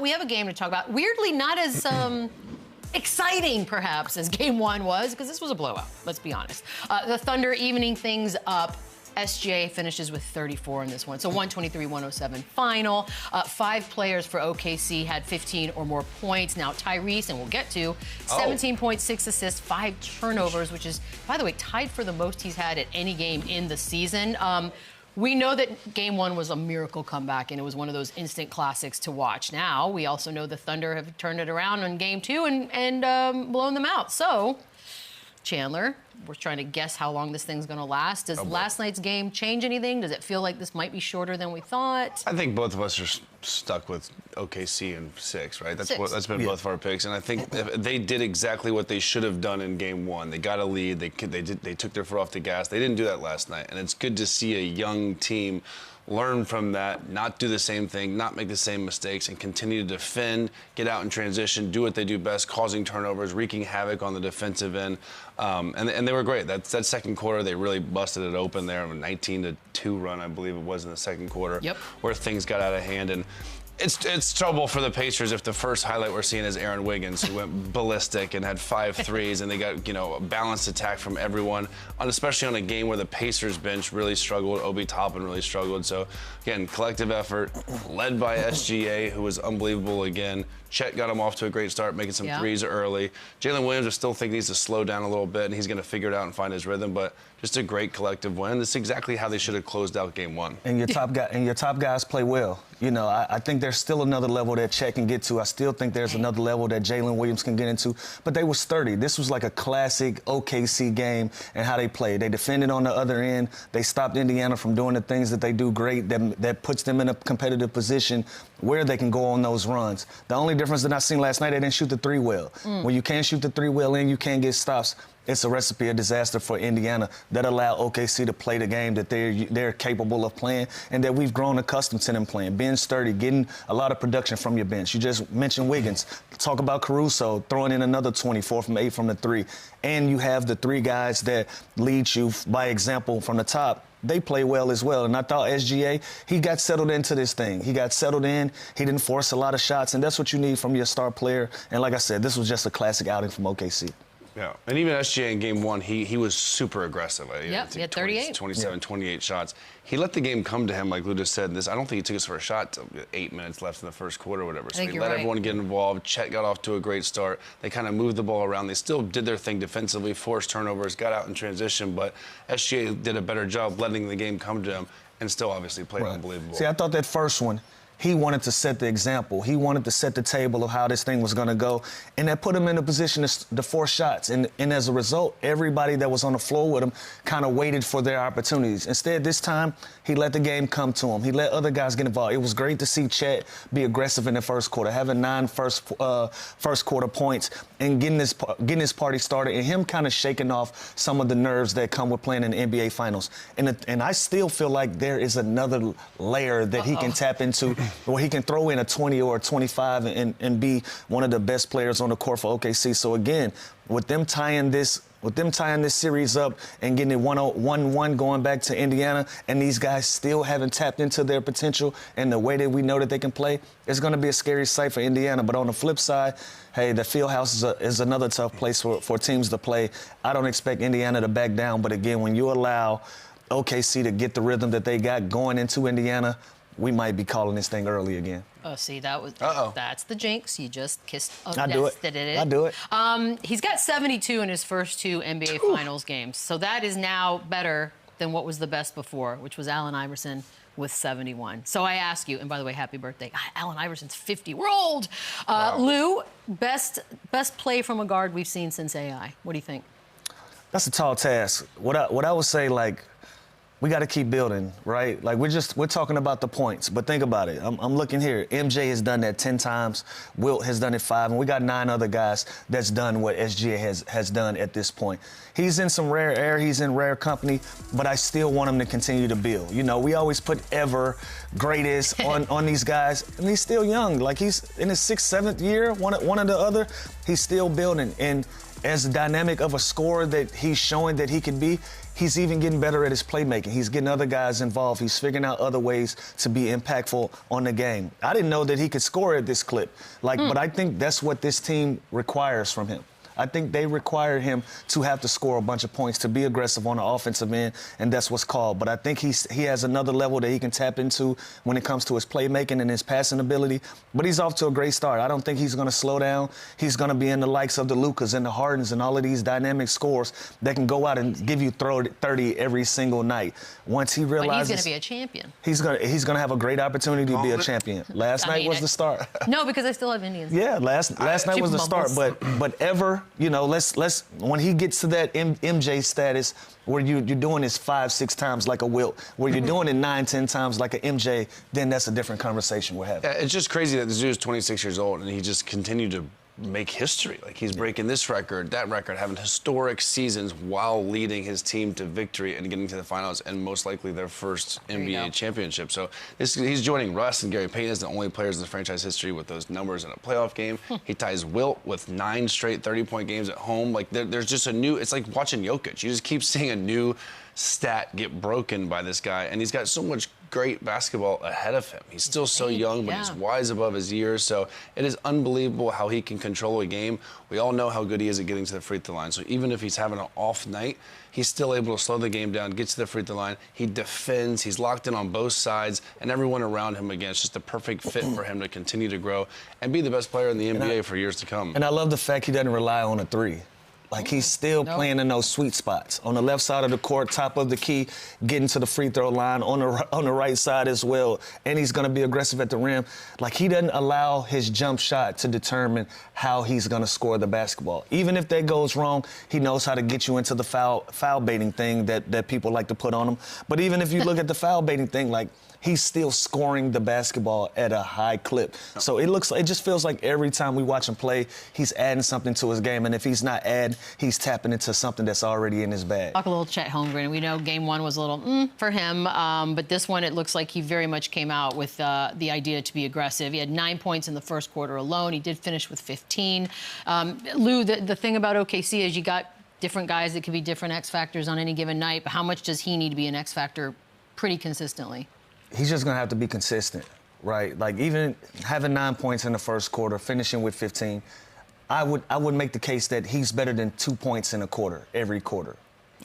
We have a game to talk about. Weirdly, not as exciting, perhaps, as Game 1 was, because this was a blowout, let's be honest. The Thunder evening things up. SGA finishes with 34 in this one. So 123-107 final. 5 players for OKC had 15 or more points. Now Tyrese, and we'll get to, 17.6 assists, 5 turnovers, which is, by the way, tied for the most he's had at any game in the season. We know that Game 1 was a miracle comeback, and it was one of those instant classics to watch. Now, we also know the Thunder have turned it around in Game 2 and blown them out. So, Chandler, we're trying to guess how long this thing's going to last. Does last night's game change anything? Does it feel like this might be shorter than we thought? I think both of us are stuck with OKC in 6, right? That's been both of our picks, and I think they did exactly what they should have done in Game 1. They got a lead. They took their foot off the gas. They didn't do that last night, and it's good to see a young team learn from that, not do the same thing, not make the same mistakes, and continue to defend, get out in transition, do what they do best, causing turnovers, wreaking havoc on the defensive end. And they were great. That second quarter, they really busted it open there. A 19-2 run, I believe it was in the second quarter, where things got out of hand. And it's trouble for the Pacers if the first highlight we're seeing is Aaron Wiggins, who went ballistic and had 5 threes, and they got, a balanced attack from everyone, especially on a game where the Pacers bench really struggled. Obi Toppin really struggled. So, again, collective effort, led by SGA, who was unbelievable again. Chet got him off to a great start, making some threes early. Jalen Williams, I still think needs to slow down a little bit, and he's going to figure it out and find his rhythm. But just a great collective win. This is exactly how they should have closed out Game 1. And your top guys play well. I think there's still another level that Chet can get to. I still think there's another level that Jalen Williams can get into. But they were sturdy. This was like a classic OKC game and how they played. They defended on the other end. They stopped Indiana from doing the things that they do great, that puts them in a competitive position where they can go on those runs. The only difference that I seen last night, they didn't shoot the 3 well. When you can't shoot the 3 well and you can't get stops, it's a recipe of disaster for Indiana that allow OKC to play the game that they're capable of playing and that we've grown accustomed to them playing. Being sturdy, getting a lot of production from your bench. You just mentioned Wiggins. Talk about Caruso throwing in another 24 from 8 from the 3. And you have the 3 guys that lead you by example from the top. They play well as well. And I thought SGA, he got settled into this thing. He got settled in. He didn't force a lot of shots, and that's what you need from your star player. And like I said, this was just a classic outing from OKC. Yeah, and even SGA in Game 1, he was super aggressive. He had 38. 27, 28 shots. He let the game come to him, like Lou just said. I don't think he took us for a shot till 8 minutes left in the first quarter or whatever. So he let everyone get involved. Chet got off to a great start. They kind of moved the ball around. They still did their thing defensively, forced turnovers, got out in transition, but SGA did a better job letting the game come to him and still obviously played unbelievable. See, I thought that first one, he wanted to set the example. He wanted to set the table of how this thing was going to go. And that put him in a position to force shots. And as a result, everybody that was on the floor with him kind of waited for their opportunities. Instead, this time, he let the game come to him. He let other guys get involved. It was great to see Chet be aggressive in the first quarter, having 9 first quarter points and getting this party started and him kind of shaking off some of the nerves that come with playing in the NBA Finals. And I still feel like there is another layer that he can tap into where he can throw in a 20 or a 25 and be one of the best players on the court for OKC. So again, with them tying this series up and getting it 1-1 going back to Indiana, and these guys still haven't tapped into their potential and the way that we know that they can play, it's going to be a scary sight for Indiana. But on the flip side, hey, the Fieldhouse is another tough place for teams to play. I don't expect Indiana to back down, but again, when you allow OKC to get the rhythm that they got going into Indiana, we might be calling this thing early again. Oh, see, that's the jinx. You just kissed I do it. He's got 72 in his first 2 NBA Finals games. So that is now better than what was the best before, which was Allen Iverson with 71. So I ask you, and by the way, happy birthday. Allen Iverson's 50. We're old. Lou, best play from a guard we've seen since AI. What do you think? That's a tall task. What I would say, we got to keep building, right? We're talking about the points, but think about it. I'm looking here. MJ has done that 10 times. Wilt has done it 5, and we got 9 other guys that's done what SGA has done at this point. He's in some rare air. He's in rare company, but I still want him to continue to build. We always put ever greatest on these guys, and he's still young. He's in his 6th, 7th year, one or the other. He's still building, and as dynamic of a scorer that he's showing that he can be, he's even getting better at his playmaking. He's getting other guys involved. He's figuring out other ways to be impactful on the game. I didn't know that he could score at this clip. But I think that's what this team requires from him. I think they require him to have to score a bunch of points, to be aggressive on the offensive end, and that's what's called. But I think he has another level that he can tap into when it comes to his playmaking and his passing ability. But he's off to a great start. I don't think he's going to slow down. He's going to be in the likes of the Lukas and the Hardens and all of these dynamic scores that can go out and give you 30 every single night. Once he realizes... But he's going to be a champion. He's going to have a great opportunity to be a champion. Last night was the start. No, because I still have Indians. Yeah, last night was the start. But ever... let's when he gets to that MJ status where you're doing this 5-6 times like a Wilt, where you're doing it 9-10 times like a MJ, then that's a different conversation we're having. It's just crazy that this dude is 26 years old and he just continued to make history. Like, he's breaking this record, that record, having historic seasons while leading his team to victory and getting to the finals and most likely their first NBA championship. So he's joining Russ and Gary Payton as the only players in the franchise history with those numbers in a playoff game. He ties Wilt with 9 straight 30-point games at home. Like, there's just a new, it's like watching Jokic. You just keep seeing a new stat get broken by this guy, and he's got so much great basketball ahead of him. He's still so young, but he's wise above his years, so it is unbelievable how he can control a game. We all know how good he is at getting to the free throw line, so even if he's having an off night, he's still able to slow the game down, get to the free throw line, he defends, he's locked in on both sides, and everyone around him, again, it's just the perfect fit for him to continue to grow and be the best player in the NBA for years to come. And I love the fact he doesn't rely on a three. Like, he's still playing in those sweet spots. On the left side of the court, top of the key, getting to the free throw line, on the right side as well. And he's going to be aggressive at the rim. Like, he doesn't allow his jump shot to determine how he's going to score the basketball. Even if that goes wrong, he knows how to get you into the foul baiting thing that people like to put on him. But even if you look at the foul baiting thing, like, he's still scoring the basketball at a high clip. So it just feels like every time we watch him play, he's adding something to his game. And if he's not adding, he's tapping into something that's already in his bag. Talk a little Chet Holmgren. We know game one was a little for him, but this one, it looks like he very much came out with the idea to be aggressive. He had 9 points in the first quarter alone. He did finish with 15. Lou, the thing about OKC is you got different guys that could be different X factors on any given night, but how much does he need to be an X factor pretty consistently? He's just going to have to be consistent, right? Like, even having 9 points in the first quarter, finishing with 15, I would make the case that he's better than 2 points in a quarter, every quarter.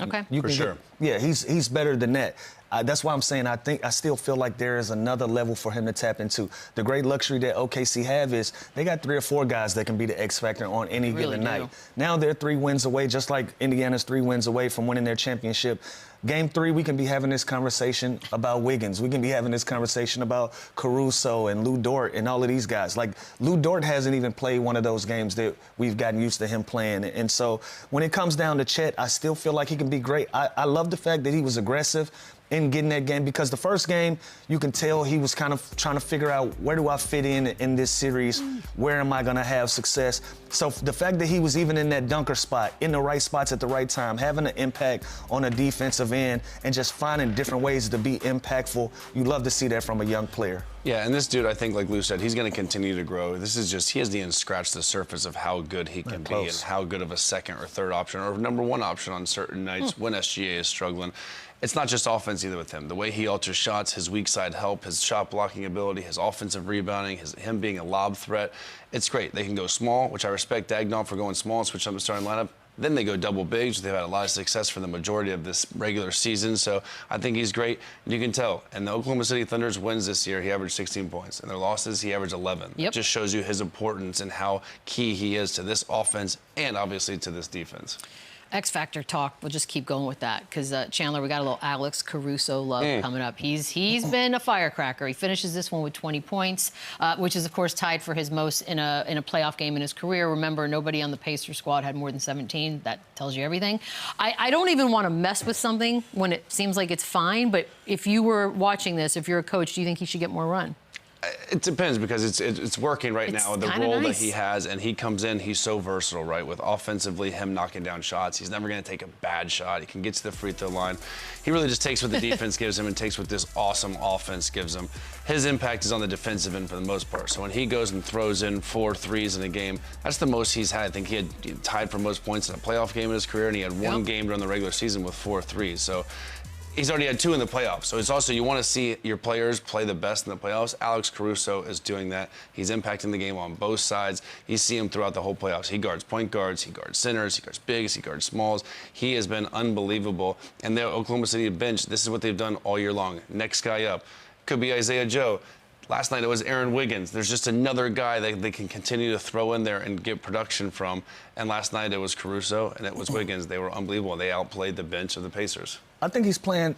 Okay. For sure. He's better than that. That's why I'm saying I still feel like there is another level for him to tap into. The great luxury that OKC have is they got 3 or 4 guys that can be the X factor on any given night. Now they're 3 wins away, just like Indiana's 3 wins away from winning their championship. Game 3, we can be having this conversation about Wiggins. We can be having this conversation about Caruso and Lou Dort and all of these guys. Like, Lou Dort hasn't even played one of those games that we've gotten used to him playing. And so when it comes down to Chet, I still feel like he can be great. I love the fact that he was aggressive in getting that game, because the first game, you can tell he was kind of trying to figure out, where do I fit in this series? Where am I going to have success? So the fact that he was even in that dunker spot, in the right spots at the right time, having an impact on a defensive end, and just finding different ways to be impactful, you love to see that from a young player. Yeah, and this dude, I think, like Lou said, he's going to continue to grow. This is just, he hasn't even scratched the surface of how good he can be and how good of a second or third option or number 1 option on certain nights when SGA is struggling. It's not just offense either with him. The way he alters shots, his weak side help, his shot blocking ability, his offensive rebounding, him being a lob threat, it's great. They can go small, which I respect Daigneault for going small and switch up the starting lineup. Then they go double bigs. They've had a lot of success for the majority of this regular season, so I think he's great. You can tell. And the Oklahoma City Thunder's wins this year, he averaged 16 points. And their losses, he averaged 11. It just shows you his importance and how key he is to this offense and obviously to this defense. X Factor talk, we'll just keep going with that, because Chandler, we got a little Alex Caruso love coming up. He's been a firecracker. He finishes this one with 20 points, which is, of course, tied for his most in a playoff game in his career. Remember, nobody on the Pacers squad had more than 17. That tells you everything. I don't even want to mess with something when it seems like it's fine, but if you were watching this, if you're a coach, do you think he should get more run? It depends because it's working right now, the role nice. that he has, and he comes in, he's so versatile, right? With offensively, him knocking down shots. He's never going to take a bad shot. He can get to the free throw line. He really just takes what the defense gives him and takes what this awesome offense gives him. His impact is on the defensive end for the most part. So when he goes and throws in 4 threes in a game, that's the most he's had. I think he had tied for most points in a playoff game in his career, and he had one game during the regular season with 4 threes. So he's already had 2 in the playoffs. So it's also, you want to see your players play the best in the playoffs. Alex Caruso is doing that. He's impacting the game on both sides. You see him throughout the whole playoffs. He guards point guards, he guards centers, he guards bigs, he guards smalls. He has been unbelievable. And the Oklahoma City bench, this is what they've done all year long. Next guy up could be Isaiah Joe. Last night it was Aaron Wiggins. There's just another guy that they can continue to throw in there and get production from. And last night it was Caruso and it was Wiggins. They were unbelievable. They outplayed the bench of the Pacers. I think he's playing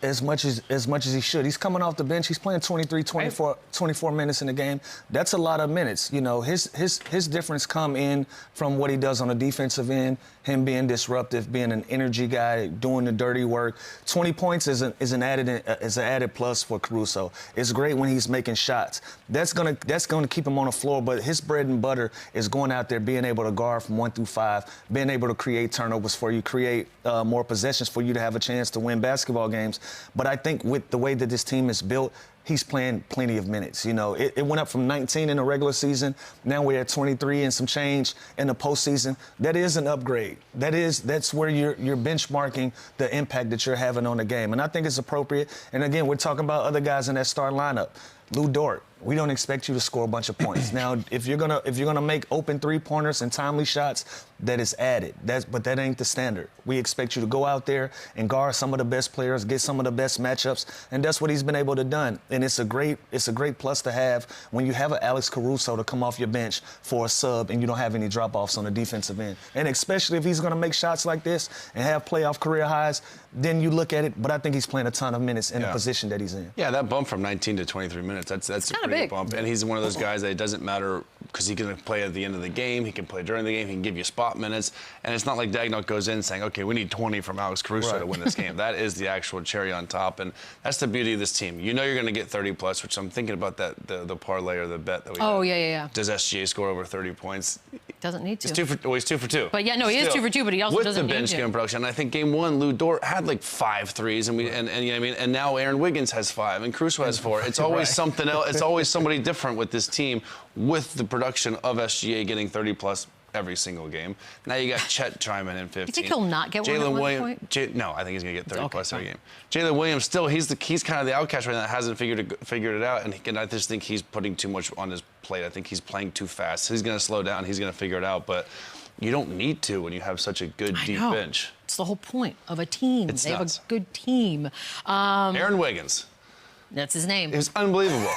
as much as he should. He's coming off the bench. He's playing 23, 24 minutes in the game. That's a lot of minutes. You know, his difference come in from what he does on the defensive end, him being disruptive, being an energy guy, doing the dirty work. 20 points is an added plus for Caruso. It's great when he's making shots. That's gonna keep him on the floor. But his bread and butter is going out there, being able to guard from 1 through 5, being able to create turnovers for you, create more possessions for you to have a chance to win basketball games. But I think with the way that this team is built, he's playing plenty of minutes. You know, it went up from 19 in the regular season. Now we're at 23 and some change in the postseason. That is an upgrade. That's where you're benchmarking the impact that you're having on the game. And I think it's appropriate. And again, we're talking about other guys in that starting lineup. Lou Dort, we don't expect you to score a bunch of points. Now, if you're gonna make open 3-pointers and timely shots, that is added. But that ain't the standard. We expect you to go out there and guard some of the best players, get some of the best matchups, and that's what he's been able to do. And it's a great plus to have when you have an Alex Caruso to come off your bench for a sub and you don't have any drop-offs on the defensive end. And especially if he's gonna make shots like this and have playoff career highs, then you look at it. But I think he's playing a ton of minutes in the position that he's in. Yeah, that bump from 19 to 23 minutes, that's a pretty big bump. And he's one of those guys that it doesn't matter because he can play at the end of the game, he can play during the game, he can give you spot minutes. And it's not like Daigneault goes in saying, okay, we need 20 from Alex Caruso to win this game. That is the actual cherry on top. And that's the beauty of this team. You know you're going to get 30 plus, which I'm thinking about the parlay or the bet that we had. Yeah. Does SGA score over 30 points? Doesn't need to. He's 2 for 2. But yeah, no, he is 2 for 2, but he also doesn't need to. With the bench game production, and I think game 1, Lou Dort had like 5 threes, and you know what I mean. And now Aaron Wiggins has 5, and Caruso has 4. It's always something else. It's always somebody different with this team, with the production of SGA getting 30 plus every single game. Now you got Chet chiming in 15. You think he'll not get Jalen one Williams? No, I think he's going to get 30 plus every game. Jalen Williams still, he's kind of the outcast right now that hasn't figured it out, and I just think he's putting too much on his plate. I think he's playing too fast. He's going to slow down. He's going to figure it out, but you don't need to when you have such a good deep bench. It's the whole point of a team. They have a good team. Aaron Wiggins. That's his name. It was unbelievable.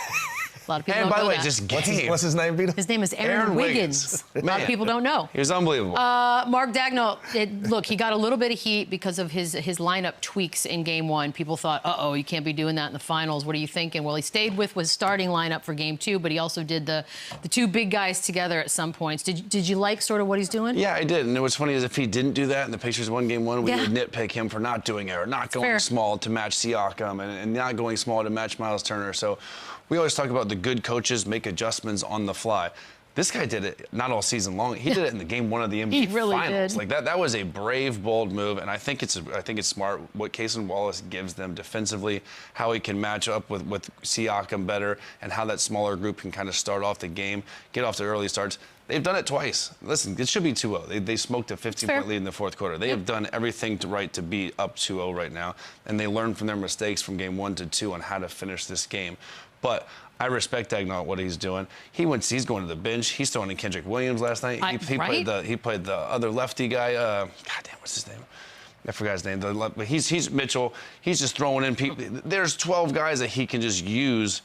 A lot of people and don't by the way, that. just game. What's his name, Vito? His name is Aaron Wiggins. A lot of people don't know. He was unbelievable. Mark Daigneault, look, he got a little bit of heat because of his lineup tweaks in game 1. People thought, uh-oh, you can't be doing that in the finals. What are you thinking? Well, he stayed with his starting lineup for game 2, but he also did the 2 big guys together at some points. Did you like sort of what he's doing? Yeah, I did. And what's funny is if he didn't do that and the Pacers won game 1, we would nitpick him for not doing it or not going small to match Siakam and not going small to match Miles Turner. So we always talk about the good coaches make adjustments on the fly. This guy did it not all season long. He did it in the game 1 of the NBA Finals. Like that was a brave, bold move, and I think it's smart what Cason Wallace gives them defensively, how he can match up with Siakam better, and how that smaller group can kind of start off the game, get off the early starts. They've done it twice. Listen, it should be 2-0. They smoked a 15-point lead in the fourth quarter. They have done everything to be up 2-0 right now, and they learned from their mistakes from game 1 to 2 on how to finish this game. But I respect Daigneault, what he's doing. He's going to the bench. He's throwing in Kendrick Williams last night. He played the other lefty guy. God damn, what's his name? I forgot his name. He's Mitchell. He's just throwing in people. There's 12 guys that he can just use.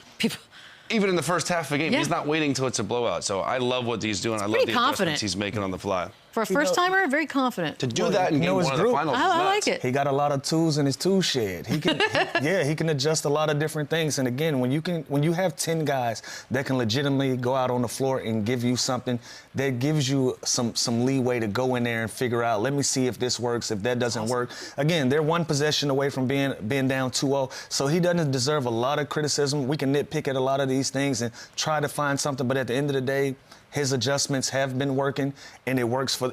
Even in the first half of the game, he's not waiting till it's a blowout. So I love what he's doing. I love the adjustments he's making on the fly. For a first-timer, very confident. To do that in game 1 of the finals is nuts. I like it. He got a lot of tools in his tool shed. He can adjust a lot of different things. And again, when you have 10 guys that can legitimately go out on the floor and give you something, that gives you some leeway to go in there and figure out, let me see if this works, if that doesn't work. Again, they're 1 possession away from being down 2-0. So he doesn't deserve a lot of criticism. We can nitpick at a lot of these things and try to find something. But at the end of the day, his adjustments have been working, and it works for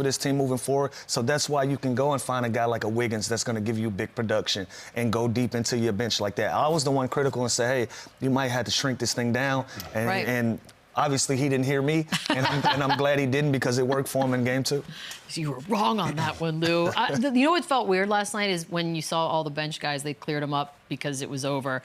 this team moving forward. So that's why you can go and find a guy like a Wiggins that's going to give you big production and go deep into your bench like that. I was the one critical and say, hey, you might have to shrink this thing down. And obviously, he didn't hear me, and I'm glad he didn't because it worked for him in game 2. So you were wrong on that one, Lou. You know what felt weird last night is when you saw all the bench guys, they cleared them up because it was over.